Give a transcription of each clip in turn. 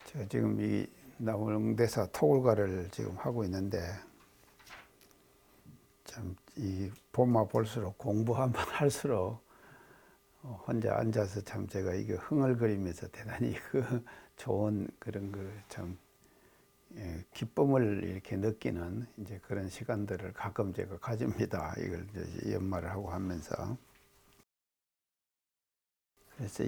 제가 지금 이 나무릉대사 토굴가를 지금 하고 있는데 참 이 보면 볼수록 공부하면 할수록 혼자 앉아서 참 제가 이게 흥얼거리면서 대단히 그 좋은 그런 참 기쁨을 이렇게 느끼는 이제 그런 시간들을 가끔 제가 가집니다. 이걸 이제 연말을 하고 하면서. 그래서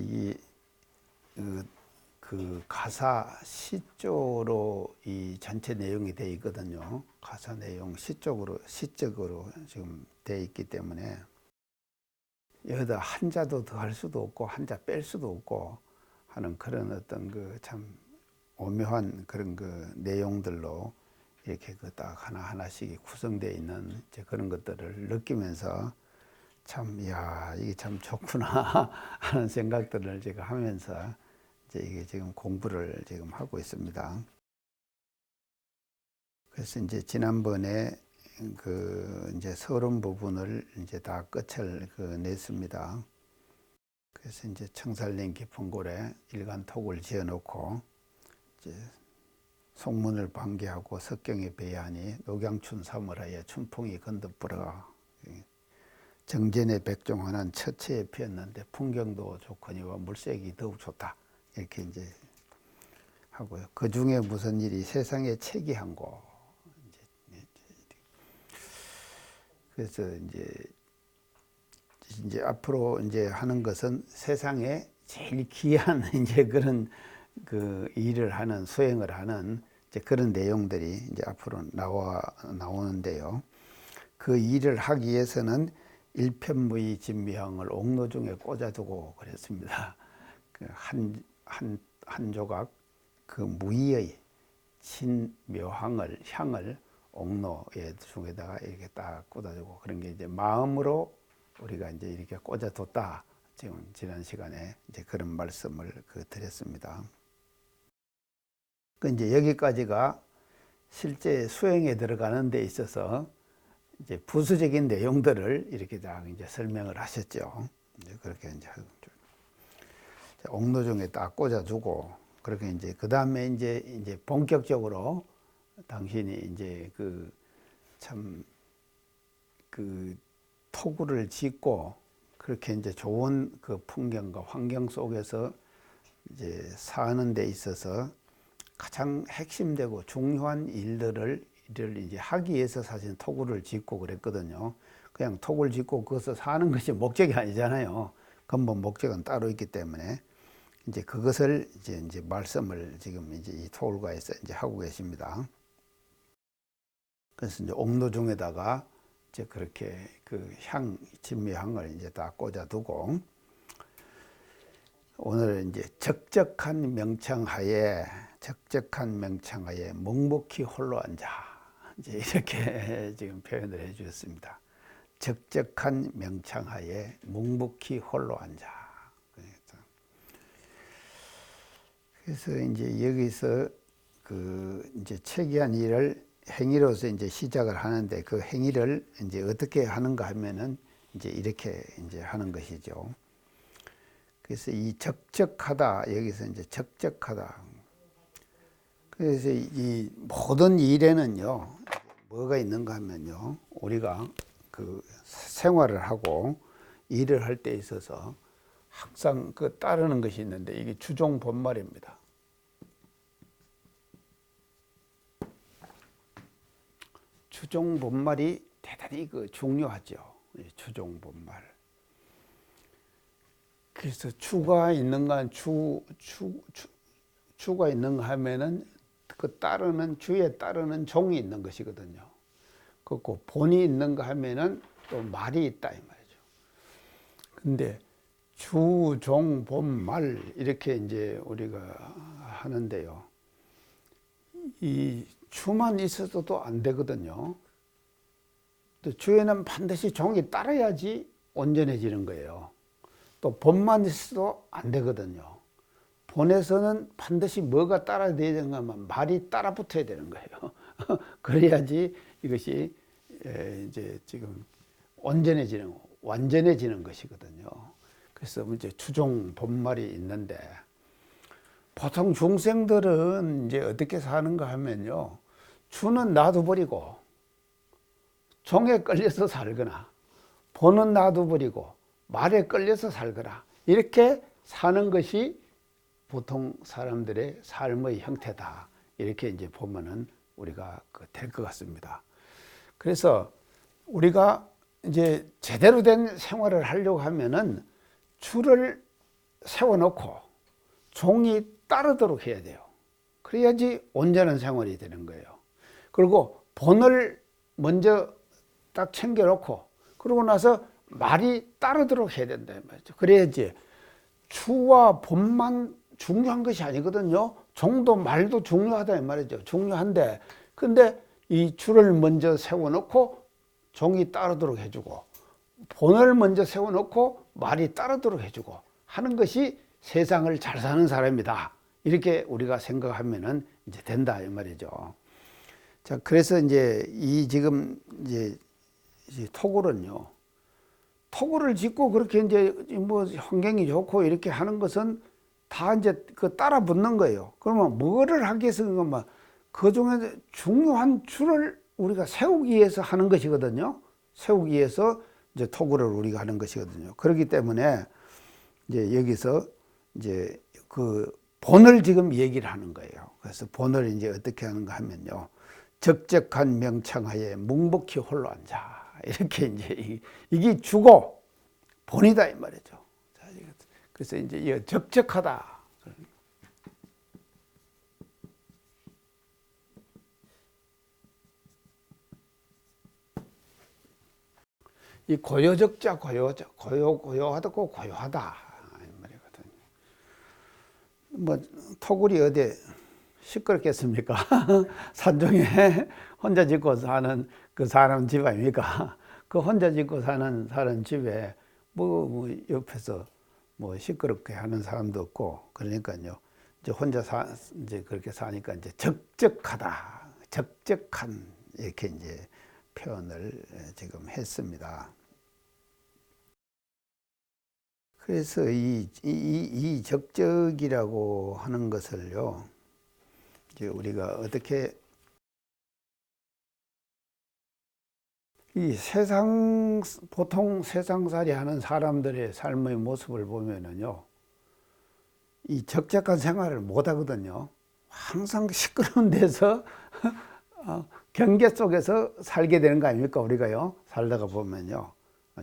그 가사 시조로 이 전체 내용이 되어 있거든요. 가사 내용 시적으로 지금 되어 있기 때문에 여기다 한자도 더 할 수도 없고 한자 뺄 수도 없고 하는 그런 어떤 그 참 오묘한 그런 그 내용들로 이렇게 그 딱 하나하나씩 구성되어 있는 이제 그런 것들을 느끼면서 참, 이야, 이게 참 좋구나 하는 생각들을 제가 하면서 이제 이게 지금 공부를 지금 하고 있습니다. 그래서 이제 지난번에 이제 서론 부분을 이제 다 끝을 냈습니다. 그래서 이제 청살린 깊은 골에 일간톡을 지어놓고 이제 송문을 방기하고 석경에 배하니 녹양춘 사물하에 춘풍이 건드불어가 정전의 백종하는 처체에 피었는데 풍경도 좋거니와 물색이 더욱 좋다. 이렇게 이제 하고요. 그 중에 무슨 일이 세상에 책이 한 거. 그래서 이제 앞으로 이제 하는 것은 세상에 제일 귀한 이제 그런 그 일을 하는 수행을 하는 이제 그런 내용들이 이제 앞으로 나오는데요. 그 일을 하기 위해서는 일편무의 진미향을 옥로중에 꽂아두고 그랬습니다. 한 조각 그 무의의 진묘향을 향을 옥로의 중에다가 이렇게 딱 꽂아주고 그런 게 이제 마음으로 우리가 이제 이렇게 꽂아뒀다. 지금 지난 시간에 이제 그런 말씀을 드렸습니다. 이제 여기까지가 실제 수행에 들어가는 데 있어서 이제 부수적인 내용들을 이렇게 딱 이제 설명을 하셨죠. 이제 그렇게 이제 옥로중에 딱 꽂아주고 그렇게 이제 그 다음에 이제 본격적으로 당신이 이제 참 토구를 짓고 그렇게 이제 좋은 그 풍경과 환경 속에서 이제 사는 데 있어서 가장 핵심되고 중요한 일들을 이제 하기 위해서 사실 토굴을 짓고 그랬거든요. 그냥 토굴 짓고 거기서 사는 것이 목적이 아니잖아요. 근본 목적은 따로 있기 때문에 이제 그것을 이제 말씀을 지금 이제 이 토굴가에서 이제 하고 계십니다. 그래서 이제 옥로중에다가 이제 그렇게 진미향을 이제 다 꽂아두고 오늘 이제 적적한 명창하에 묵묵히 홀로 앉아 이제 이렇게 지금 표현을 해주셨습니다. 적적한 명창하에 묵묵히 홀로 앉아. 그래서 이제 여기서 이제 체계한 일을 행위로서 이제 시작을 하는데 그 행위를 이제 어떻게 하는가 하면은 이제 이렇게 이제 하는 것이죠. 그래서 이 적적하다 여기서 이제 적적하다. 그래서 이 모든 일에는요 뭐가 있는가 하면요 우리가 생활을 하고 일을 할 때 있어서 항상 따르는 것이 있는데 이게 주종 본말입니다. 주종 본말이 대단히 중요하죠. 주종 본말. 그래서 주가 있는가 주가 있는가 하면은 주에 따르는 종이 있는 것이거든요. 그리고 본이 있는가 하면은 또 말이 있다 이 말이죠. 근데 주, 종, 본, 말 이렇게 이제 우리가 하는데요. 이 주만 있어도 안 되거든요. 또 주에는 반드시 종이 따라야지 온전해지는 거예요. 또 본만 있어도 안 되거든요. 본에서는 반드시 뭐가 따라야 되는가 하면 말이 따라 붙어야 되는 거예요. 그래야지 이것이 이제 지금 완전해지는 것이거든요. 그래서 이제 주종 본말이 있는데 보통 중생들은 이제 어떻게 사는가 하면요. 주는 놔둬버리고 종에 끌려서 살거나 보는 놔둬버리고 말에 끌려서 살거나 이렇게 사는 것이 보통 사람들의 삶의 형태다. 이렇게 이제 보면은 우리가 될 것 같습니다. 그래서 우리가 이제 제대로 된 생활을 하려고 하면은 줄을 세워놓고 종이 따르도록 해야 돼요. 그래야지 온전한 생활이 되는 거예요. 그리고 본을 먼저 딱 챙겨놓고 그러고 나서 말이 따르도록 해야 된다 말이죠. 그래야지 주와 본만 중요한 것이 아니거든요. 종도 말도 중요하다 말이죠. 중요한데 근데 이 줄을 먼저 세워놓고 종이 따르도록 해주고 본을 먼저 세워놓고 말이 따르도록 해주고 하는 것이 세상을 잘 사는 사람이다. 이렇게 우리가 생각하면은 이제 된다 이 말이죠. 자, 그래서 이제 이 지금 이제 토굴은요. 토굴을 짓고 그렇게 이제 뭐 환경이 좋고 이렇게 하는 것은 다 이제 그 따라 붙는 거예요. 그러면 뭐를 하기 위해서 그러면 그 중에 중요한 줄을 우리가 세우기 위해서 하는 것이거든요. 세우기 위해서 이제 토굴을 우리가 하는 것이거든요. 그렇기 때문에 이제 여기서 이제 그 본을 지금 얘기를 하는 거예요. 그래서 본을 이제 어떻게 하는가 하면요. 적적한 명창하에 묵묵히 홀로 앉아. 이렇게 이제 이게 주고 본이다 이 말이죠. 그래서 이제 적적하다. 이 고요적자 고요하다고 고요하다 이 말이거든요. 뭐 토굴이 어디 시끄럽겠습니까? 산중에 혼자 짓고 사는 그 사람 집 아닙니까? 그 혼자 짓고 사는 사람 집에 뭐 옆에서 뭐 시끄럽게 하는 사람도 없고 그러니까요. 이제 혼자 이제 그렇게 사니까 이제 적적하다, 적적한 이렇게 이제 표현을 지금 했습니다. 그래서 이 적적이라고 하는 것을요. 이제 우리가 어떻게 이 보통 세상살이 하는 사람들의 삶의 모습을 보면은요, 이 적적한 생활을 못 하거든요. 항상 시끄러운 데서, 경계 속에서 살게 되는 거 아닙니까, 우리가요? 살다가 보면요.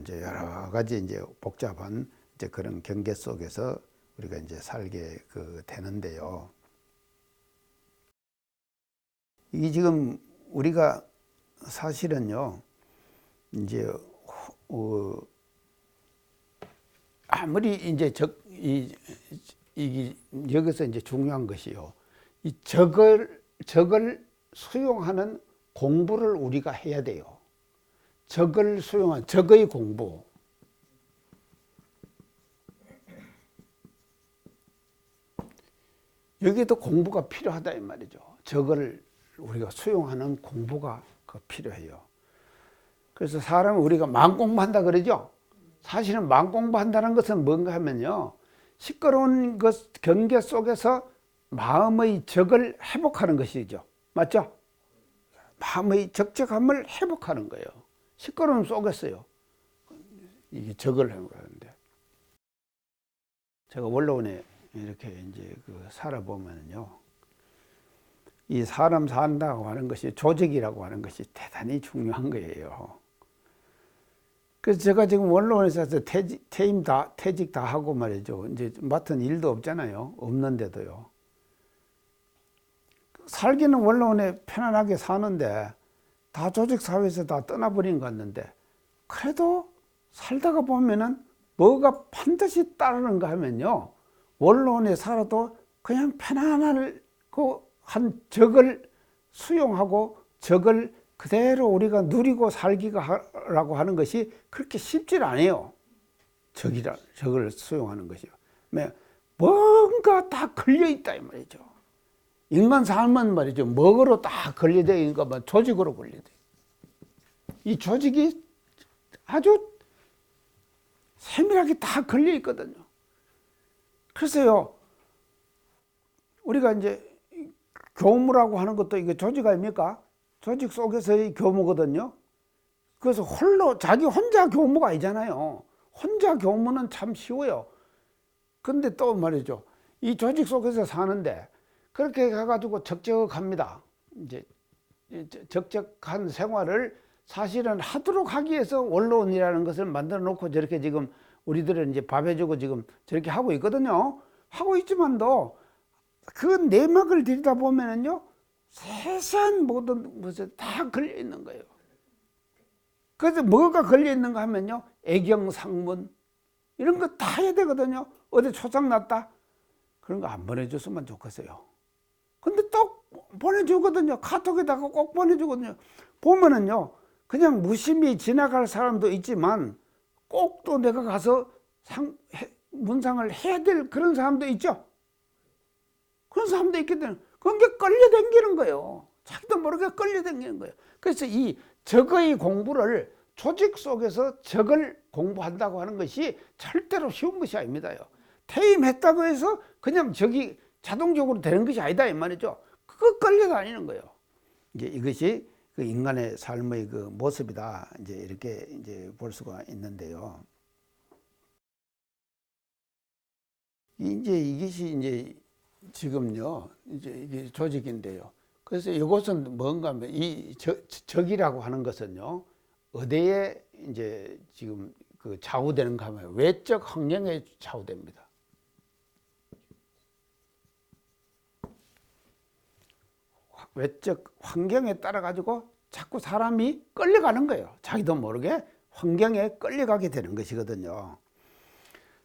이제 여러 가지 이제 복잡한 이제 그런 경계 속에서 우리가 이제 살게 되는데요. 이게 지금 우리가 사실은요, 이제 아무리 이제 여기서 이제 중요한 것이요, 이 적을 수용하는 공부를 우리가 해야 돼요. 적을 수용한 적의 공부. 여기도 공부가 필요하다 이 말이죠. 적을 우리가 수용하는 공부가 필요해요. 그래서 사람은 우리가 마음공부한다 그러죠. 사실은 마음공부한다는 것은 뭔가 하면요, 시끄러운 것 경계 속에서 마음의 적을 회복하는 것이죠. 맞죠? 마음의 적적함을 회복하는 거예요. 시끄러움 속에서요. 이게 적을 회복하는데, 제가 원로원에 이렇게 이제 살아보면요, 이 사람 산다고 하는 것이 조직이라고 하는 것이 대단히 중요한 거예요. 그래서 제가 지금 원로원에서 퇴직 다 하고 말이죠. 이제 맡은 일도 없잖아요. 없는데도요. 살기는 원로원에 편안하게 사는데 다 조직사회에서 다 떠나버린 것 같는데, 그래도 살다가 보면은 뭐가 반드시 따르는가 하면요, 원로원에 살아도 그냥 편안한 한 적을 수용하고 적을 그대로 우리가 누리고 살기라고 하는 것이 그렇게 쉽지 않아요. 적을 수용하는 것이요. 뭔가 다 걸려있다 이 말이죠. 인간 삶은 말이죠, 뭐로 다 걸려져 있는 것만 조직으로 걸려져. 이 조직이 아주 세밀하게 다 걸려 있거든요. 그래서요, 우리가 이제 교무라고 하는 것도 이게 조직 아닙니까? 조직 속에서의 교무거든요. 그래서 자기 혼자 교무가 아니잖아요. 혼자 교무는 참 쉬워요. 근데 또 말이죠. 이 조직 속에서 사는데 그렇게 해가지고 적적합니다. 이제 적적한 생활을 사실은 하도록 하기 위해서 원로원이라는 것을 만들어 놓고 저렇게 지금 우리들은 이제 밥 해주고 지금 저렇게 하고 있거든요. 하고 있지만도 그 내막을 들이다 보면은요, 세세한 모든 것에 다 걸려 있는 거예요. 그래서 뭐가 걸려 있는가 하면요, 애경상문 이런 거 다 해야 되거든요. 어디 초상 났다? 그런 거 안 보내줬으면 좋겠어요. 근데 또 보내주거든요. 카톡에다가 꼭 보내주거든요. 보면은요, 그냥 무심히 지나갈 사람도 있지만 꼭 또 내가 가서 문상을 해야 될 그런 사람도 있죠. 그런 사람도 있기 때문에 그게 끌려다니는 거예요. 자기도 모르게 끌려다니는 거예요. 그래서 이 적의 공부를 조직 속에서 적을 공부한다고 하는 것이 절대로 쉬운 것이 아닙니다요. 퇴임했다고 해서 그냥 적이 자동적으로 되는 것이 아니다 이 말이죠. 그거 끌려다니는 거예요. 이제 이것이 그 인간의 삶의 그 모습이다. 이제 이렇게 이제 볼 수가 있는데요. 이제 이것이 이제 지금요, 이제 이게 조직인데요. 그래서 이것은 뭔가 하면 이 적이라고 하는 것은요, 어디에 이제 지금 그 좌우되는가 하면 외적 환경에 좌우됩니다. 외적 환경에 따라 가지고 자꾸 사람이 끌려가는 거예요. 자기도 모르게 환경에 끌려가게 되는 것이거든요.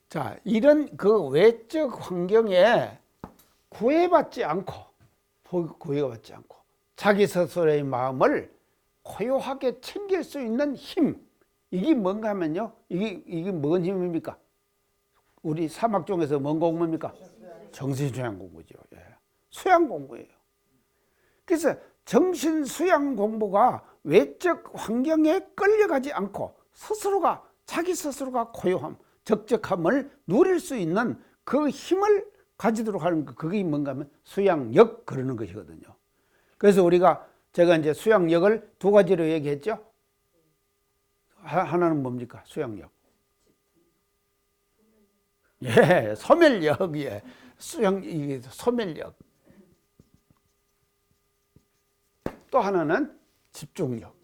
자, 이런 그 외적 환경에 구애받지 않고 자기 스스로의 마음을 고요하게 챙길 수 있는 힘, 이게 뭔가 하면요, 이게 뭔 힘입니까? 우리 사막 중에서 뭔 공부입니까? 정신수양 공부죠. 예. 수양 공부예요. 그래서 정신 수양 공부가 외적 환경에 끌려가지 않고 자기 스스로가 고요함, 적적함을 누릴 수 있는 그 힘을 가지도록 하는 거, 그게 뭔가 하면 수양력 그러는 것이거든요. 그래서 제가 이제 수양력을 두 가지로 얘기했죠. 하나는 뭡니까? 수양력. 예, 소멸력. 예. 이게 소멸력. 또 하나는 집중력.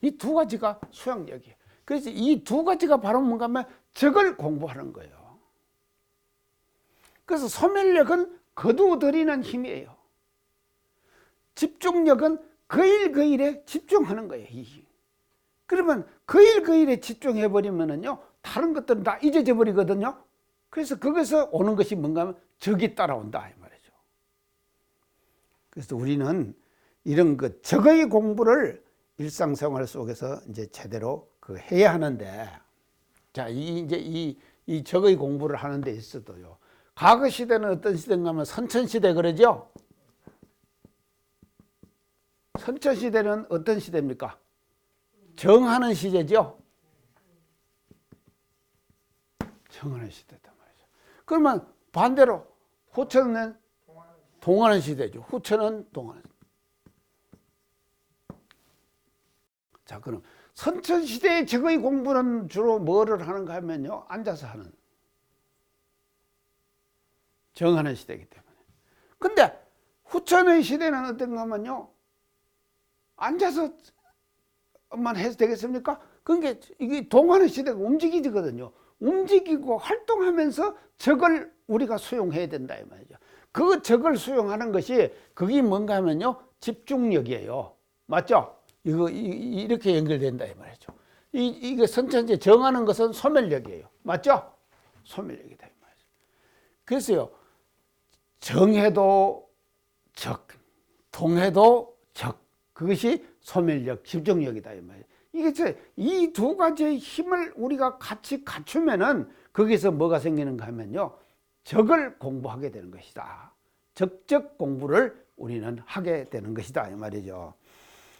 이 두 가지가 수양력이에요. 그래서 이 두 가지가 바로 뭔가 하면 적을 공부하는 거예요. 그래서 소멸력은 거두어들이는 힘이에요. 집중력은 그 일에 집중하는 거예요. 그러면 그 일에 집중해버리면은요, 다른 것들은 다 잊어져 버리거든요. 그래서 거기서 오는 것이 뭔가 하면 적이 따라온다 이 말이죠. 그래서 우리는 이런 그 적의 공부를 일상생활 속에서 이제 제대로 해야 하는데, 자, 이제 이 적의 공부를 하는 데 있어도요, 과거 시대는 어떤 시대인가 하면 선천시대 그러죠? 선천시대는 어떤 시대입니까? 정하는 시대죠? 정하는 시대단 말이죠. 그러면 반대로 후천은 동하는 시대죠. 후천은 동하는 시대. 자, 그럼 선천시대의 적의 공부는 주로 뭐를 하는가 하면요, 앉아서 하는, 정하는 시대이기 때문에. 근데 후천의 시대는 어떤가 하면요, 앉아서만 해서 되겠습니까? 그게 이게 동하는 시대가 움직이거든요. 움직이고 활동하면서 적을 우리가 수용해야 된다 이 말이죠. 그 적을 수용하는 것이 그게 뭔가 하면요, 집중력이에요. 맞죠? 이렇게 연결된다 이 말이죠. 이게 선천제 정하는 것은 소멸력이에요. 맞죠? 소멸력이다 이 말이죠. 그래서요, 정해도 적, 동해도 적, 그것이 소멸력, 집중력이다 이 말이에요. 이게 이 두 가지의 힘을 우리가 같이 갖추면은 거기서 뭐가 생기는가 하면요, 적을 공부하게 되는 것이다. 적적 공부를 우리는 하게 되는 것이다 이 말이죠.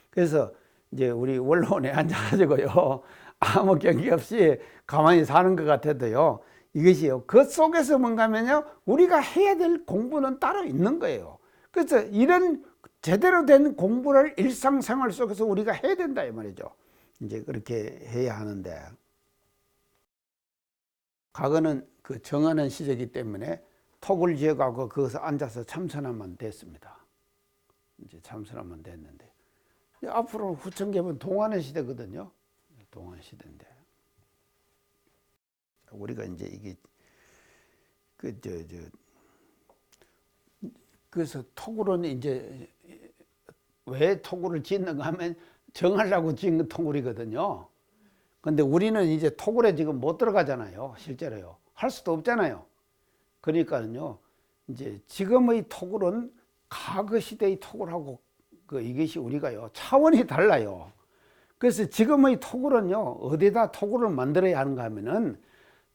그래서 이제 우리 원로원에 앉아가지고요, 아무 경기 없이 가만히 사는 것 같아도요, 이것이요. 그 속에서 뭔가 하면요, 우리가 해야 될 공부는 따로 있는 거예요. 그래서 이런 제대로 된 공부를 일상생활 속에서 우리가 해야 된다 이 말이죠. 이제 그렇게 해야 하는데, 과거는 그 정하는 시대이기 때문에 톡을 지어가고 거기서 앉아서 참선하면 됐습니다. 이제 참선하면 됐는데, 앞으로 후천개는 동안의 시대거든요. 동안 시대인데, 우리가 이제 이게 그래서 토굴은 이제 왜 토굴을 짓는가 하면 정하려고 짓는 토굴이거든요. 근데 우리는 이제 토굴에 지금 못 들어가잖아요. 실제로요. 할 수도 없잖아요. 그러니까요, 이제 지금의 토굴은 과거 시대의 토굴하고 이것이 우리가요, 차원이 달라요. 그래서 지금의 토굴은요, 어디다 토굴을 만들어야 하는가 하면은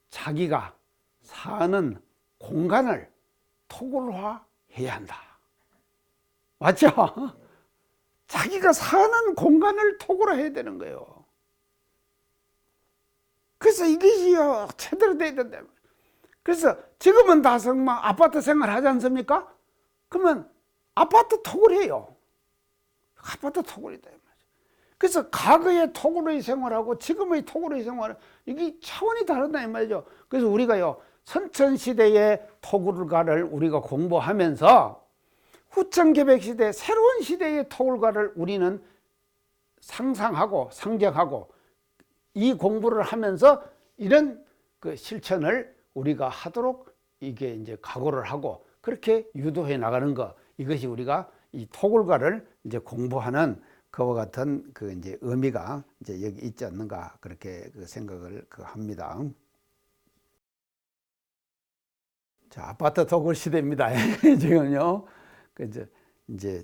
자기가 사는 공간을 토굴화해야 한다. 맞죠? 자기가 사는 공간을 토굴화해야 되는 거예요. 그래서 이것이요, 제대로 돼야 된다. 그래서 지금은 다 정말 아파트 생활 하지 않습니까? 그러면 아파트 토굴해요. 아파트 토굴이다. 그래서 과거의 토굴의 생활하고 지금의 토굴의 생활은 이게 차원이 다르다 이 말이죠. 그래서 우리가요, 선천시대의 토굴가를 우리가 공부하면서 후천개벽시대 새로운 시대의 토굴가를 우리는 상상하고 상정하고 이 공부를 하면서 이런 그 실천을 우리가 하도록 이게 이제 각오를 하고 그렇게 유도해 나가는 것, 이것이 우리가 이 토굴가를 이제 공부하는 그와 같은 그 이제 의미가 이제 여기 있지 않는가, 그렇게 그 생각을 합니다. 자, 아파트 토굴 시대입니다. 지금요. 그래서 이제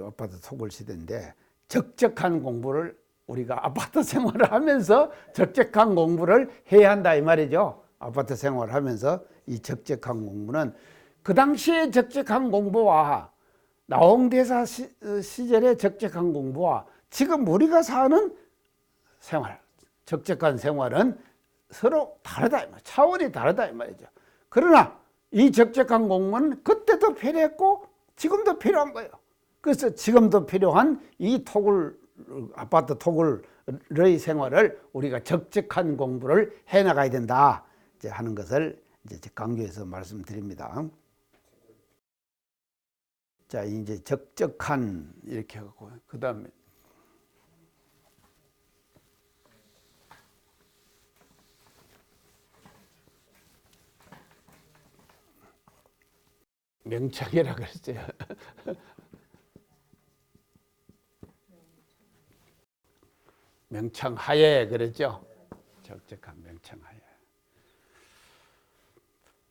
아파트 토굴 시대인데, 적적한 공부를 우리가 아파트 생활을 하면서 적적한 공부를 해야 한다 이 말이죠. 아파트 생활을 하면서 이 적적한 공부는 그 당시의 적적한 공부와 나홍대사 시절의 적적한 공부와 지금 우리가 사는 생활, 적적한 생활은 서로 다르다, 차원이 다르다 이 말이죠. 그러나 이 적적한 공부는 그때도 필요했고 지금도 필요한 거예요. 그래서 지금도 필요한 이 아파트 토굴의 생활을 우리가 적적한 공부를 해 나가야 된다 이제 하는 것을 이제 강조해서 말씀드립니다. 자, 이제 적적한 이렇게 하고, 그 다음에 명창이라 그랬어요. 명창하에 그랬죠. 적적한 명창하에.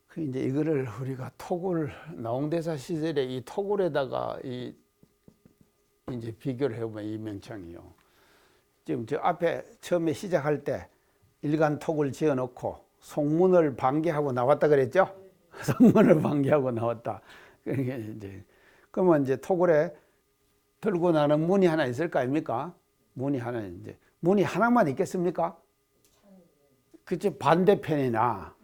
그 이제 이거를 우리가 토굴, 나홍대사 시절에 이 토굴에다가 이제 비교를 해보면 이 명창이요. 지금 저 앞에 처음에 시작할 때 일간 톡을 지어놓고 송문을 방개하고 나왔다 그랬죠? 송문을 방개하고 나왔다. 그러면 이제 토굴에 들고 나는 문이 하나 있을 거 아닙니까? 문이 하나만 있겠습니까? 그치, 반대편이나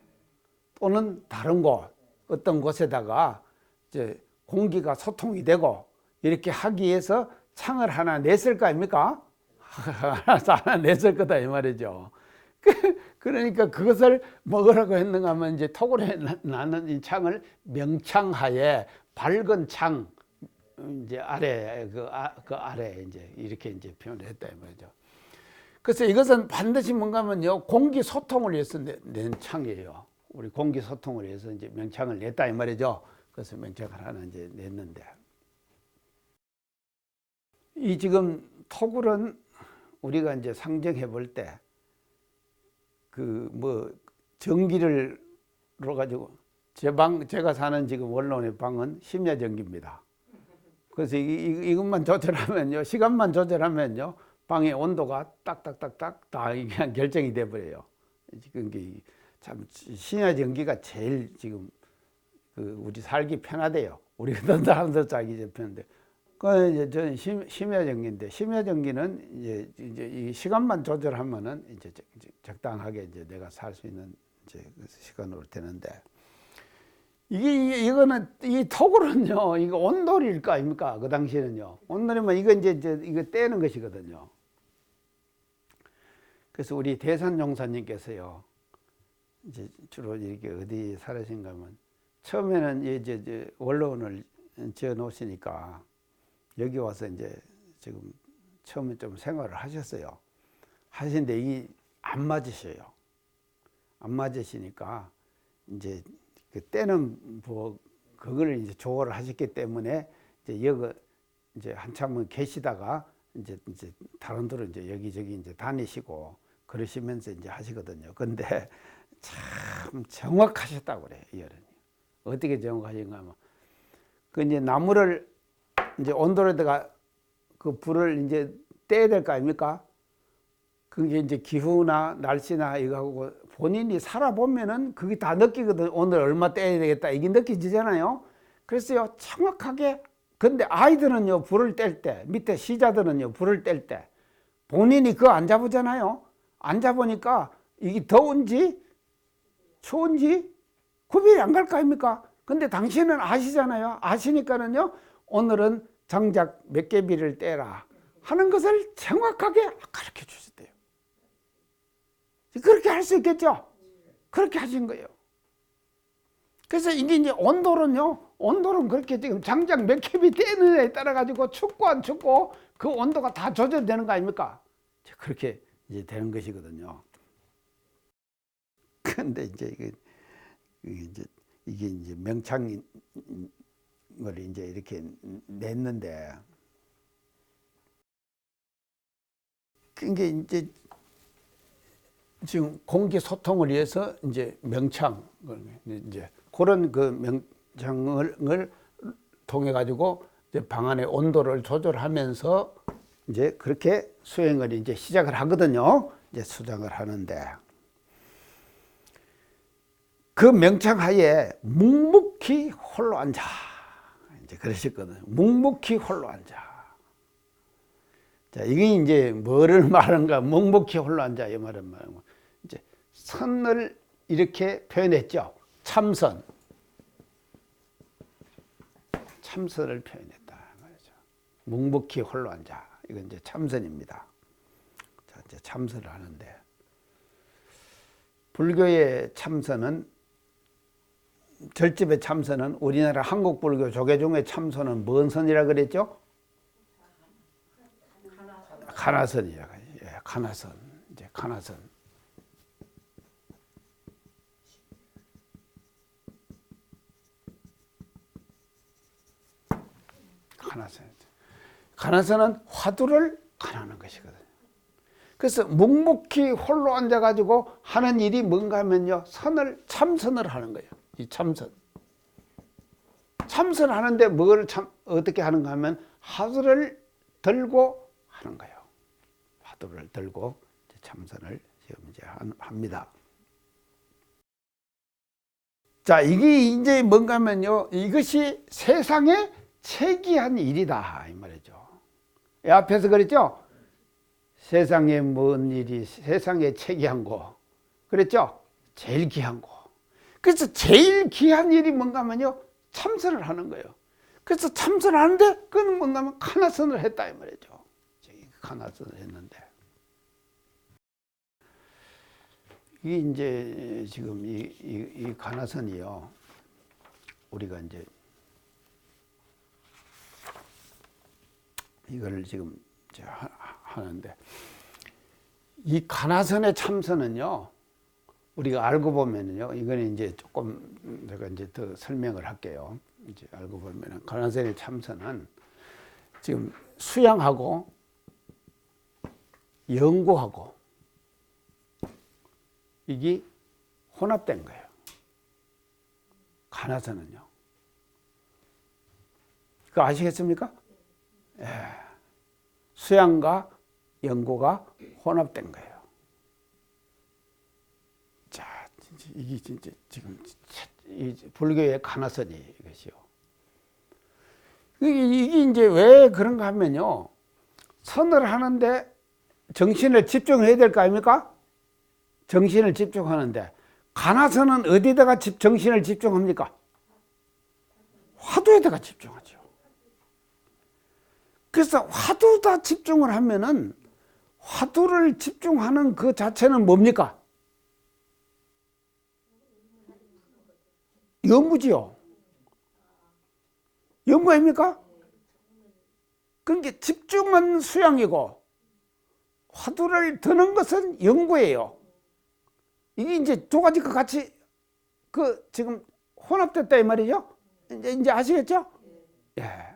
또는 다른 곳, 어떤 곳에다가 이제 공기가 소통이 되고 이렇게 하기 위해서 창을 하나 냈을 거 아닙니까? 하나 냈을 거다 이 말이죠. 그러니까 그것을 먹으라고 했는가 하면 이제 토굴에 나는 이 창을 명창하에 밝은 창 이제 아래 그 아래 이제 이렇게 이제 표현을 했다 이 말이죠. 그래서 이것은 반드시 뭔가 하면요, 공기 소통을 위해서 낸 창이에요. 우리 공기 소통을 위해서 이제 명창을 냈다 이 말이죠. 그래서 명창을 하나 이제 냈는데, 이 지금 토굴은 우리가 이제 상정해 볼 때 그 뭐 전기를 가지고 제가 사는 지금 원룸의 방은 심야 전기입니다. 그래서 이것만 조절하면요, 시간만 조절하면요, 방의 온도가 딱딱딱딱 다 그냥 결정이 돼 버려요. 지금 참 심야 전기가 제일 지금 우리 살기 편하대요. 우리 어떤 사람들 살기 편한데, 그 이제 저는 심야전기인데, 심야전기는 이제 이 시간만 조절하면은 이제 적당하게 이제 내가 살 수 있는 이제 그 시간으로 되는데, 이거는 이 톡으로는요, 이거 온돌일 거 아닙니까? 그 당시에는요. 온돌이면 이거 이제 이거 떼는 것이거든요. 그래서 우리 대산용사님께서요, 이제 주로 이렇게 어디 살으신가 하면, 처음에는 이제 원로원을 지어 놓으시니까 여기 와서 이제 지금 처음에 좀 생활을 하셨어요. 하시는데 이게 안 맞으셔요. 안 맞으시니까 이제 그 때는 뭐 그걸 이제 조언을 하셨기 때문에 이제 여기 이제 한참은 계시다가 이제 다른 데로 이제 여기저기 이제 다니시고 그러시면서 이제 하시거든요. 근데 참 정확하셨다고 그래요, 이 어른이. 어떻게 정확하신가 하면, 그 이제 나무를 이제 온돌에다가 그 불을 이제 떼야 될 거 아닙니까? 그게 이제 기후나 날씨나 이거하고 본인이 살아보면은 그게 다 느끼거든. 오늘 얼마 떼야 되겠다. 이게 느껴지잖아요. 그래서요, 정확하게. 근데 아이들은요, 불을 뗄 때, 밑에 시자들은요, 불을 뗄 때, 본인이 그거 안 잡으잖아요. 안 잡으니까 이게 더운지, 추운지 구별이 안 갈 거 아닙니까? 근데 당신은 아시잖아요. 아시니까는요, 오늘은 장작 몇 개비를 떼라 하는 것을 정확하게 가르쳐 주셨대요. 그렇게 할 수 있겠죠? 그렇게 하신 거예요. 그래서 이게 이제 온도는 그렇게 지금 장작 몇 캡이 떼느냐에 따라 가지고 춥고 안 춥고 그 온도가 다 조절되는 거 아닙니까? 그렇게 이제 되는 것이거든요. 근데 이제 이게 이제 명창을 이제 이렇게 냈는데, 그게 이제 지금 공기 소통을 위해서 이제 명창, 이제 그런 그 명창을 통해 가지고 이제 방 안의 온도를 조절하면서 이제 그렇게 수행을 이제 시작을 하거든요. 이제 수장을 하는데, 그 명창 하에 묵묵히 홀로 앉아. 이제 그러셨거든요. 묵묵히 홀로 앉아. 자, 이게 이제 뭐를 말하는가? 묵묵히 홀로 앉아. 이 말은 말하는 거. 이제 선을 이렇게 표현했죠. 참선. 참선을 표현했다 말이죠. 묵묵히 홀로 앉아. 이건 이제 참선입니다. 자, 이제 참선을 하는데, 불교의 참선은, 절집의 참선은, 우리나라 한국 불교 조계 중에 참선은 뭔 선이라 그랬죠? 가나선이라 그래요. 예, 가나선. 이제 가나선. 가나선은 화두를 가나는 것이거든요. 그래서 묵묵히 홀로 앉아가지고 하는 일이 뭔가 하면요, 참선을 하는 거예요. 이 참선. 참선하는데 뭘 어떻게 하는가 하면 화두를 들고 하는 거예요. 화두를 들고 참선을 지금 이제 합니다. 자, 이게 이제 뭔가 하면요, 이것이 세상에 체기한 일이다 이 말이죠. 앞에서 그랬죠? 세상에 뭔 일이 세상에 체기한 거 그랬죠? 제일 귀한 거. 그래서 제일 귀한 일이 뭔가 하면요, 참선을 하는 거예요. 그래서 참선하는데 그건 뭔가 하면 가나선을 했다 이 말이죠. 가나선을 했는데, 이게 이제 지금 이 가나선이요, 우리가 이제 이걸 지금 하는데, 이 가나선의 참선은요, 우리가 알고 보면은요, 이거는 이제 조금 제가 이제 더 설명을 할게요. 이제 알고 보면은 가나선의 참선은 지금 수양하고 연구하고 이게 혼합된 거예요. 가나선은요. 그거 아시겠습니까? 예. 수양과 연구가 혼합된 거예요. 자, 이게 진짜 지금 이 불교의 가나선이 이것이요. 이게 이제 왜 그런가 하면요. 선을 하는데 정신을 집중해야 될 거 아닙니까? 정신을 집중하는데 가나선은 어디다가 정신을 집중합니까? 화두에다가 집중하죠. 그래서 화두다 집중을 하면은 화두를 집중하는 그 자체는 뭡니까? 영구지요. 영구 아닙니까? 그러니까 집중은 수양이고 화두를 드는 것은 영구예요. 이게 이제 두 가지가 같이 지금 혼합됐다 이 말이죠. 이제 아시겠죠? 예.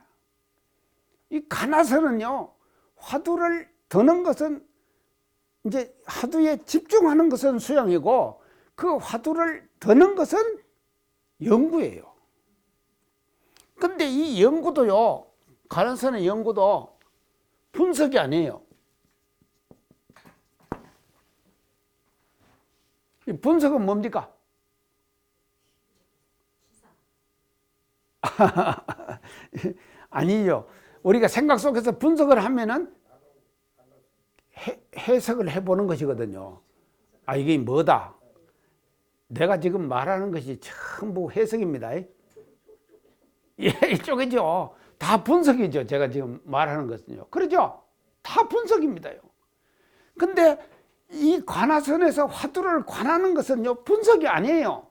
이 가나선은요, 화두를 드는 것은 이제 화두에 집중하는 것은 수양이고 그 화두를 드는 것은 영구예요. 근데 이 영구도요, 가나선의 영구도 분석이 아니에요. 이 분석은 뭡니까? 아니죠. 우리가 생각 속에서 분석을 하면은 해석을 해보는 것이거든요. 아, 이게 뭐다? 내가 지금 말하는 것이 전부 해석입니다. 예, 이쪽이죠. 다 분석이죠. 제가 지금 말하는 것은요. 그러죠? 다 분석입니다요. 근데 이 관화선에서 화두를 관하는 것은요, 분석이 아니에요.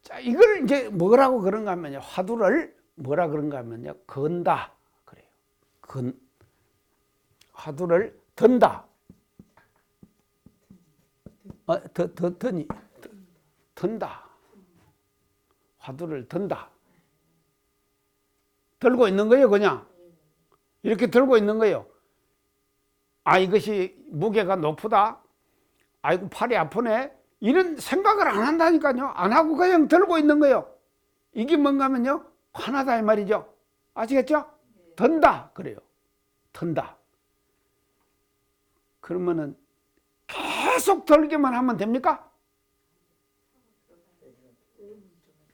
자, 이걸 이제 뭐라고 그런가 하면요. 화두를 뭐라 그런가 하면요. 건다. 그래요. 화두를 든다. 든다. 화두를 든다. 들고 있는 거예요, 그냥. 이렇게 들고 있는 거예요. 아, 이것이 무게가 높다. 아이고, 팔이 아프네. 이런 생각을 안 한다니까요. 안 하고 그냥 들고 있는 거예요. 이게 뭔가 하면요. 관하다 이 말이죠. 아시겠죠? 든다. 그래요. 든다. 그러면은 계속 들기만 하면 됩니까?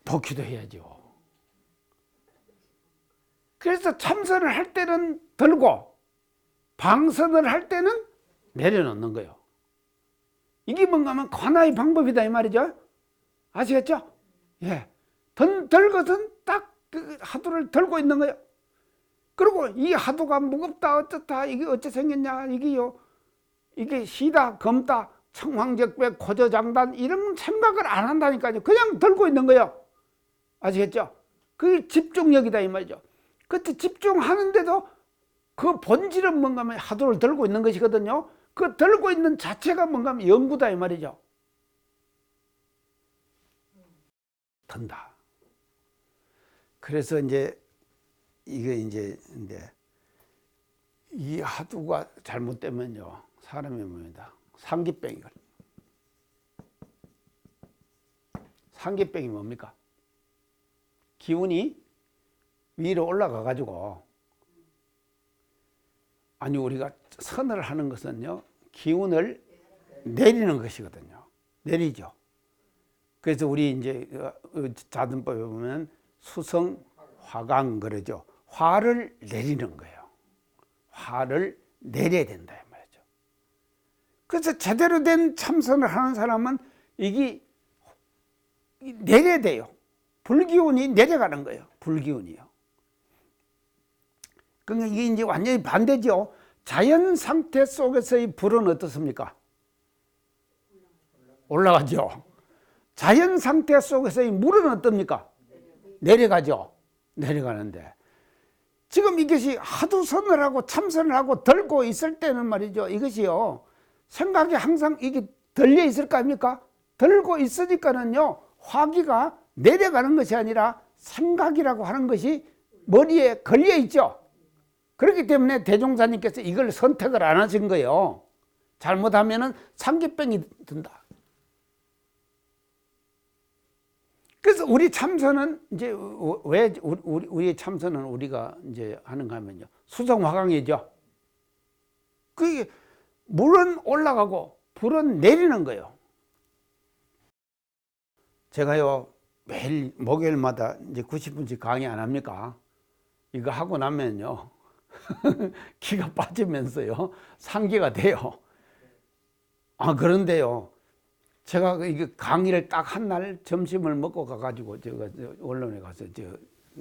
복기도 해야죠. 그래서 참선을 할 때는 들고 방선을 할 때는 내려놓는 거예요. 이게 뭔가 하면 관화의 방법이다 이 말이죠. 아시겠죠? 예. 들것은 딱 그 하두를 들고 있는 거예요. 그리고 이 하두가 무겁다 어떻다 이게 어째 생겼냐 이게요. 이게 시다 검다 청황적백 고저장단 이런 생각을 안 한다니까요. 그냥 들고 있는 거예요. 아시겠죠? 그게 집중력이다 이 말이죠. 그때 집중하는데도 그 본질은 뭔가 하면 하두를 들고 있는 것이거든요. 그 들고 있는 자체가 뭔가 하면 영구다 이 말이죠. 든다. 그래서 이제 이게 이제 이 하두가 잘못되면요 사람이 뭡니다. 상기병이 걸립니다. 상기병이 뭡니까? 기운이 위로 올라가 가지고 아니 우리가 선을 하는 것은요 기운을 내리는 것이거든요. 내리죠. 그래서 우리 이제 자등법에 보면 수성 화강 그러죠. 화를 내리는 거예요. 화를 내려야 된다 이 말이죠. 그래서 제대로 된 참선을 하는 사람은 이게 내려야 돼요. 불기운이 내려가는 거예요. 불기운이요. 그러니까 이게 이제 완전히 반대죠. 자연 상태 속에서의 불은 어떻습니까? 올라가죠. 자연 상태 속에서의 물은 어떻습니까? 내려가죠. 내려가는데 지금 이것이 하도 선을 하고 참선을 하고 들고 있을 때는 말이죠. 이것이요. 생각이 항상 이게 들려 있을 거 아닙니까? 들고 있으니까는요. 화기가 내려가는 것이 아니라 생각이라고 하는 것이 머리에 걸려 있죠. 그렇기 때문에 대종사님께서 이걸 선택을 안 하신 거예요. 잘못하면은 상기병이 든다. 그래서 우리 참선은 이제 왜 우리 참선은 우리가 이제 하는가 하면요. 수성화강이죠. 그게 물은 올라가고 불은 내리는 거예요. 제가요 매일 목요일마다 이제 90분씩 강의 안 합니까? 이거 하고 나면요. 기가 빠지면서요. 상기가 돼요. 아, 그런데요. 제가 이게 강의를 딱 한 날 점심을 먹고 가가지고 제가 언론에 가서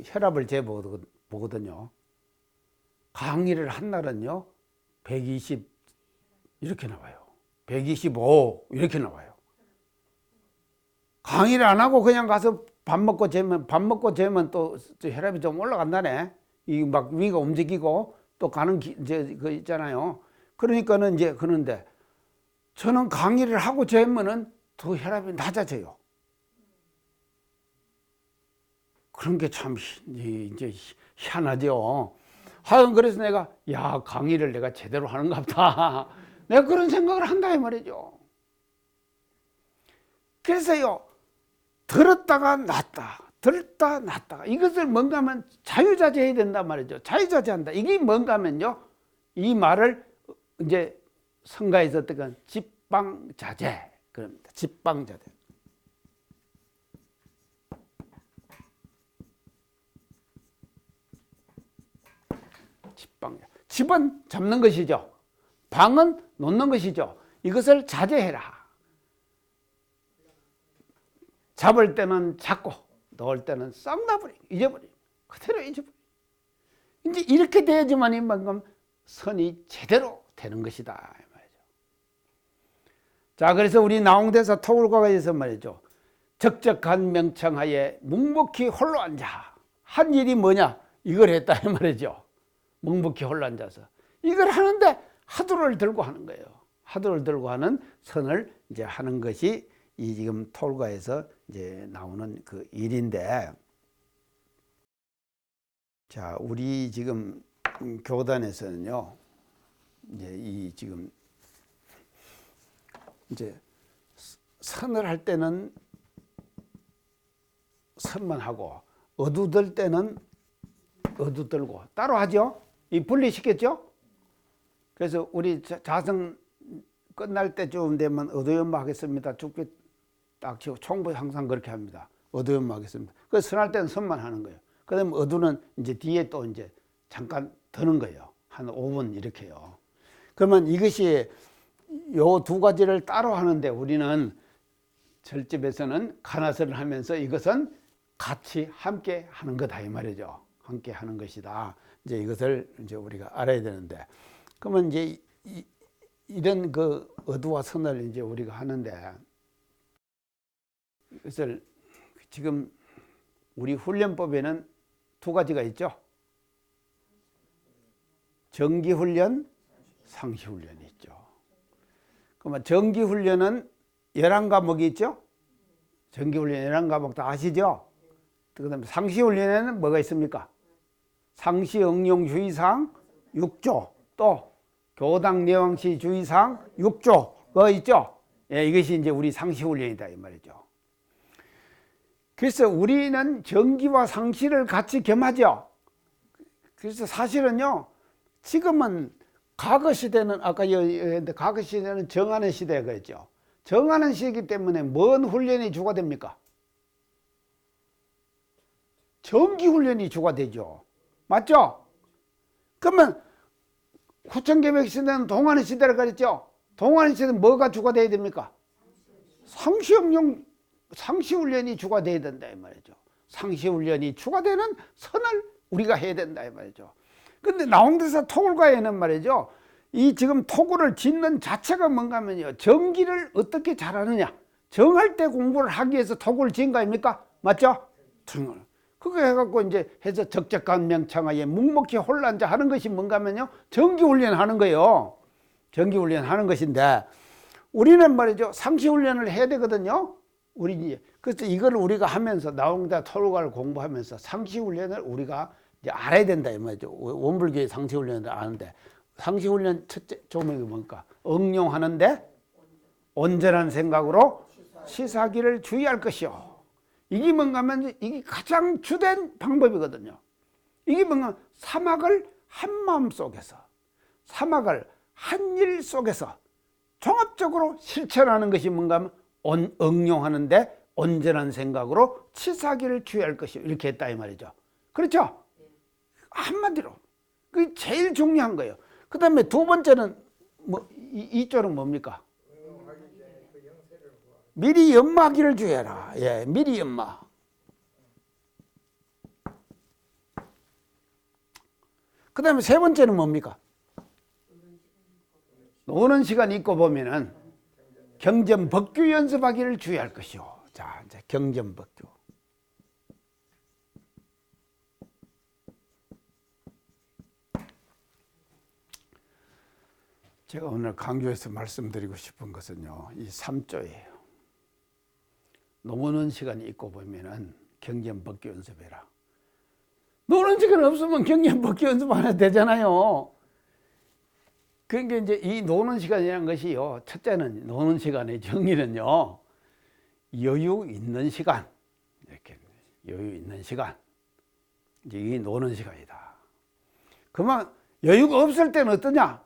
혈압을 재보거든요. 강의를 한 날은요. 120 이렇게 나와요. 125 이렇게 나와요. 강의를 안 하고 그냥 가서 밥 먹고 재면 또 혈압이 좀 올라간다네. 이 막 위가 움직이고 또 가는 그 있잖아요. 그러니까는 이제 그런데 저는 강의를 하고 재면은 더 혈압이 낮아져요. 그런 게 참 이제 희한하죠. 하여간 그래서 내가 야, 강의를 내가 제대로 하는가 보다. 내가 그런 생각을 한다 이 말이죠. 그래서요. 들었다가 놨다. 들었다 놨다. 이것을 뭔가 하면 자유자재해야 된단 말이죠. 자유자재한다. 이게 뭔가 하면요. 이 말을 이제 성가에서 어떤 집방자재 그럽니다. 집방자재. 집은 잡는 것이죠. 방은 놓는 것이죠. 이것을 자제해라. 잡을 때는 잡고 넣을 때는 싹 놔버리고 잊어버리고 그대로 잊어버리고 이제 이렇게 돼야지만 이만큼 선이 제대로 되는 것이다 말이죠. 자, 그래서 우리 나홍대사 토굴과에서 말이죠. 적적한 명청하에 묵묵히 홀로 앉아 한 일이 뭐냐 이걸 했다 이 말이죠. 묵묵히 홀로 앉아서 이걸 하는데 화두를 들고 하는 거예요. 화두를 들고 하는 선을 이제 하는 것이 이 지금 토굴과에서 이제 나오는 그 일인데, 자, 우리 지금 교단에서는요, 이제 이 지금 이제 선을 할 때는 선만 하고 어두들 때는 어두 들고 따로 하죠. 이 분리시켰죠. 그래서 우리 자성 끝날 때쯤 되면 어두연마 하겠습니다. 죽기 딱 치고 총부 항상 그렇게 합니다. 어두연마 하겠습니다. 그 선할 때는 선만 하는 거예요. 그 다음에 어두는 이제 뒤에 또 이제 잠깐 드는 거예요. 한 5분 이렇게요. 그러면 이것이 요 두 가지를 따로 하는데 우리는 절집에서는 간화설을 하면서 이것은 같이 함께 하는 거다 이 말이죠. 함께 하는 것이다. 이제 이것을 이제 우리가 알아야 되는데, 그러면 이제 이런 그 어두와 선을 이제 우리가 하는데, 이것을 지금 우리 훈련법에는 두 가지가 있죠. 정기훈련, 상시훈련이 있죠. 그러면 정기훈련은 11과목이 있죠. 정기훈련 11과목 다 아시죠? 그 다음에 상시훈련에는 뭐가 있습니까? 상시응용주의사항 6조, 또 교당내왕시 주의사항 6조가 있죠. 예, 이것이 이제 우리 상시훈련이다 이 말이죠. 그래서 우리는 정기와 상시를 같이 겸하죠. 그래서 사실은요, 지금은 과거 시대는 아까 과거 시대는 정하는 시대가 있죠. 정하는 시기이기 때문에 뭔 훈련이 주가 됩니까? 정기 훈련이 주가 되죠. 맞죠? 그러면 후천계백 시대는 동하는 시대를 가졌죠. 동하는 시대는 뭐가 주가 돼야 됩니까? 상시훈련이 주가 돼야 된다 이 말이죠. 상시훈련이 주가 되는 선을 우리가 해야 된다 이 말이죠. 근데 나홍대사 토굴과에는 말이죠, 이 지금 토굴을 짓는 자체가 뭔가 하면요, 정기를 어떻게 잘하느냐, 정할 때 공부를 하기 위해서 토굴을 지은 거 아닙니까? 맞죠? 그거 해갖고 이제 해서 적적한 명창하에 묵묵히 홀로 앉아 하는 것이 뭔가 하면요, 정기훈련 하는 거예요. 정기훈련 하는 것인데, 우리는 말이죠, 상시훈련을 해야 되거든요. 그래서 이걸 우리가 하면서 나홍대 토굴과를 공부하면서 상시훈련을 우리가 이제 알아야 된다 이 말이죠. 원불교의 상시훈련을 아는데, 상시훈련 첫째 조목이 뭡니까? 응용하는데 온전한 생각으로 시사하기를 주의할 것이요. 이게 뭔가 하면 이게 가장 주된 방법이거든요. 이게 뭔가 사막을 한 마음 속에서, 사막을 한 일 속에서 종합적으로 실천하는 것이 뭔가 하면 응용하는데 온전한 생각으로 치사기를 주의할 것이요. 이렇게 했다 이 말이죠. 그렇죠? 한마디로 그게 제일 중요한 거예요. 그 다음에 두 번째는 뭐 이쪽은 뭡니까? 미리 연마하기를 주의해라. 예, 미리 연마. 그 다음에 세 번째는 뭡니까? 노는 시간 있고 보면은 경전법규 연습하기를 주의할 것이요. 자, 이제 경전법규. 제가 오늘 강조해서 말씀드리고 싶은 것은요, 이 3조예요. 노는 시간이 있고 보면은 경전법규 연습해라. 노는 시간 없으면 경전법규 연습 안 해도 되잖아요. 그러니까 이제 이 노는 시간이라는 것이요, 첫째는 노는 시간의 정의는요, 여유 있는 시간, 이렇게 여유 있는 시간, 이제 이 노는 시간이다. 그만 여유가 없을 때는 어떠냐?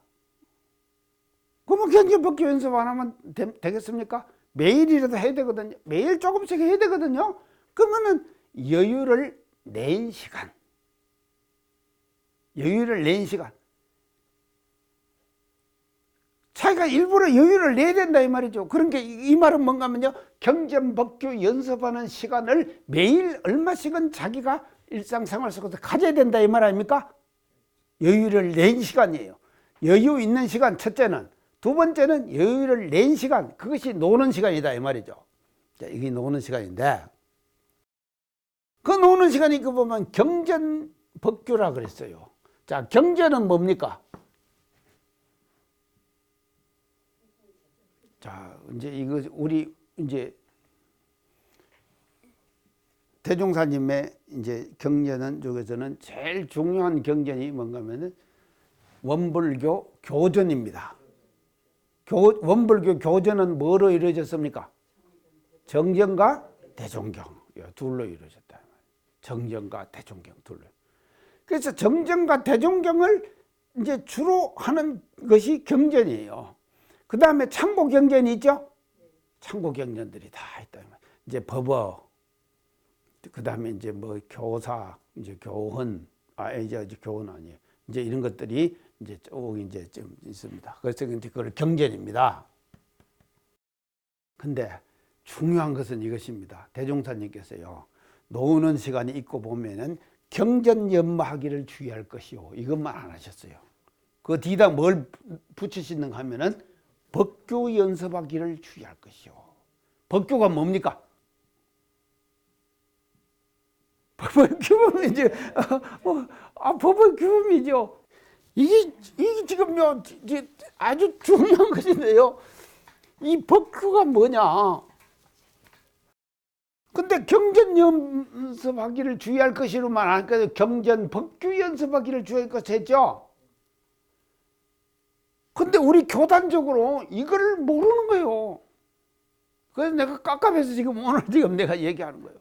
그러면 경전법규 연습 안 하면 되겠습니까? 매일이라도 해야 되거든요. 매일 조금씩 해야 되거든요. 그러면은 여유를 낸 시간, 여유를 낸 시간. 자기가 일부러 여유를 내야 된다 이 말이죠. 그러니까 이 말은 뭔가 하면요, 경전법규 연습하는 시간을 매일 얼마씩은 자기가 일상생활 속에서 가져야 된다 이 말 아닙니까? 여유를 낸 시간이에요. 여유 있는 시간 첫째는. 두 번째는 여유를 낸 시간, 그것이 노는 시간이다 이 말이죠. 자, 이게 노는 시간인데, 그 노는 시간이 그 보면 경전법규라 그랬어요. 자, 경전은 뭡니까? 자, 이제 이거 우리 이제 대종사님의 이제 경전은 쪽에서는 제일 중요한 경전이 뭔가 하면은 원불교 교전입니다. 원불교 교전은 뭐로 이루어졌습니까? 정전과 대종경, 둘로 이루어졌다. 정전과 대종경 둘로. 그래서 정전과 대종경을 이제 주로 하는 것이 경전이에요. 그 다음에 참고 경전이 있죠? 참고 경전들이 다 있다. 이제 법어, 그 다음에 이제 뭐 교사, 이제 교훈, 이제 교훈 아니에요. 이제 이런 것들이 이제 쭉 이제 좀 있습니다. 그래서 이제 그걸 경전입니다. 근데 중요한 것은 이것입니다. 대종사님께서요, 노는 시간이 있고 보면은 경전 연마하기를 주의할 것이요. 이것만 안 하셨어요. 그 뒤에다 뭘 붙이시는가 하면은 법규 연습하기를 주의할 것이요. 법규가 뭡니까? 법의 규범이 이제 법의 규범이죠. 이게 지금요 아주 중요한 것인데요. 이 법규가 뭐냐? 근데 경전 연습하기를 주의할 것이로만 하니까 경전 법규 연습하기를 주의할 것 했죠. 근데 우리 교단적으로 이걸 모르는 거예요. 그래서 내가 깝깝해서 지금 오늘 지금 내가 얘기하는 거예요.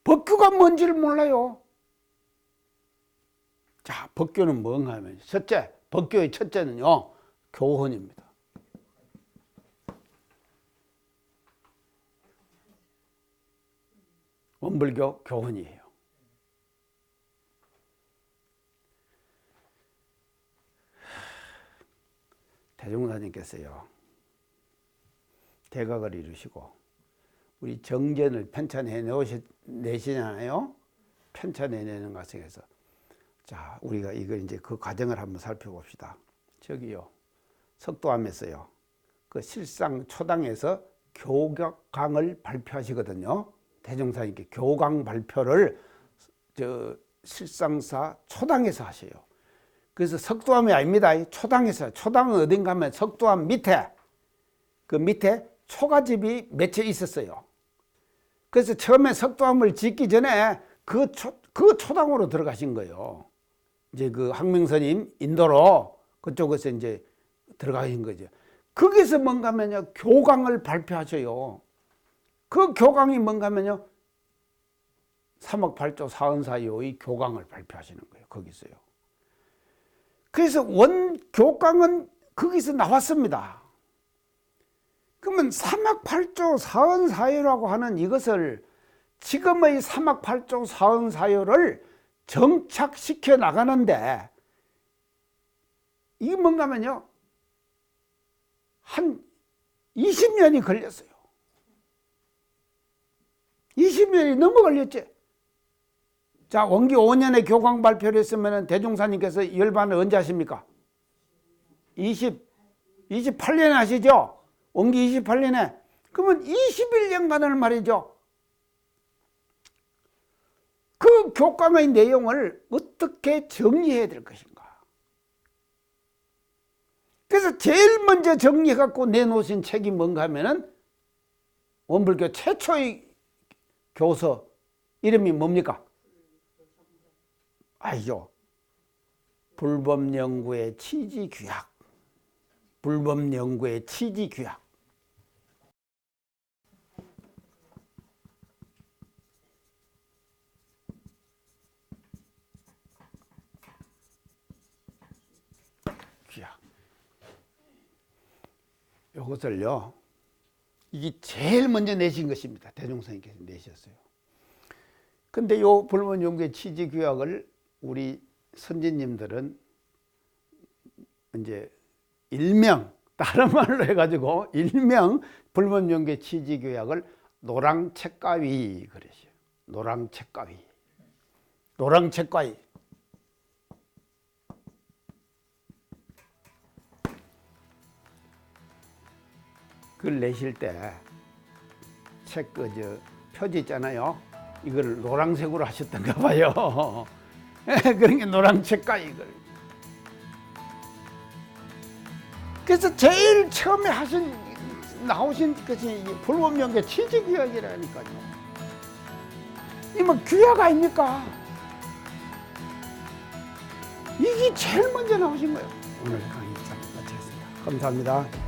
법규가 뭔지를 몰라요. 자, 법규는 뭔가 하면 첫째, 법규의 첫째는요, 교훈입니다. 원불교 교훈이에요. 대종사님께서요, 대각을 이루시고 우리 정전을 편찬해 내시잖아요. 편찬해 내는 과정에서 자, 우리가 이거 이제 그 과정을 한번 살펴봅시다. 저기요, 석도암에서요, 그 실상 초당에서 교각강을 발표하시거든요. 대종사님께 교강 발표를 실상사 초당에서 하셔요. 그래서 석도암이 아닙니다. 초당에서. 초당은 어딘가 하면 석도암 밑에, 그 밑에 초가집이 몇 채 있었어요. 그래서 처음에 석도암을 짓기 전에 그 초당으로 들어가신 거예요. 이제 그 황명스님 인도로 그쪽에서 이제 들어가신 거죠. 거기서 뭔가 하면요, 교강을 발표하셔요. 그 교강이 뭔가 하면요, 3억 8조 사은사요의 교강을 발표하시는 거예요. 거기서요. 그래서 원교강은 거기서 나왔습니다. 그러면 삼학팔조 사언사효라고 하는 이것을 지금의 삼학팔조 사언사효를 정착시켜 나가는데 이게 뭔가 하면요 한 20년이 걸렸어요. 20년이 넘어 걸렸지. 자, 원기 5년에 교광 발표를 했으면 대종사님께서 열반을 언제 하십니까? 28년에 하시죠? 원기 28년에. 그러면 21년간을 말이죠. 그 교광의 내용을 어떻게 정리해야 될 것인가. 그래서 제일 먼저 정리해갖고 내놓으신 책이 뭔가 하면은 원불교 최초의 교서 이름이 뭡니까? 아니죠. 불법연구의 취지규약. 불법연구의 취지규약. 규약. 이것을요. 이게 제일 먼저 내신 것입니다. 대종사님께서 내셨어요. 근데 요 불법연구의 취지규약을 우리 선진님들은 이제 일명 다른 말로 해가지고 일명 불법연구의 취지규약을 노랑책가위 그러셔요. 노랑책가위. 노랑책가위. 그걸 내실 때 책 표지 있잖아요. 이걸 노란색으로 하셨던가 봐요. 그러니까 노란책가 이걸. 그래서 제일 처음에 나오신 것이 불법연구의 취지규약이라니까요. 이 뭐 규약 아닙니까? 이게 제일 먼저 나오신 거예요. 오늘 강의 마치겠습니다. 감사합니다.